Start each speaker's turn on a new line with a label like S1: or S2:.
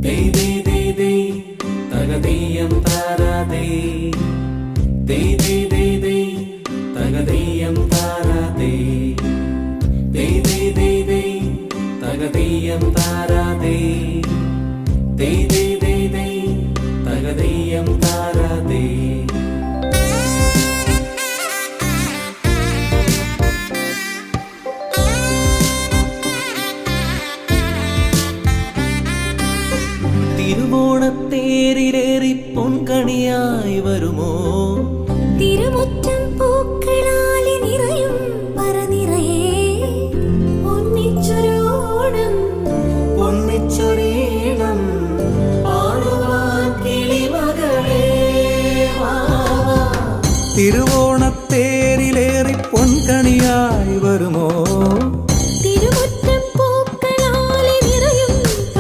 S1: Dey dey dey dey, tagadiyam tarade. Dey dey dey dey, tagadiyam tarade. Dey dey dey dey, tagadiyam tarade. Dey dey dey dey, tagadiyam tarade. തിരുവോണത്തേരിലേറി പൊൻകണിയായി വരുമോ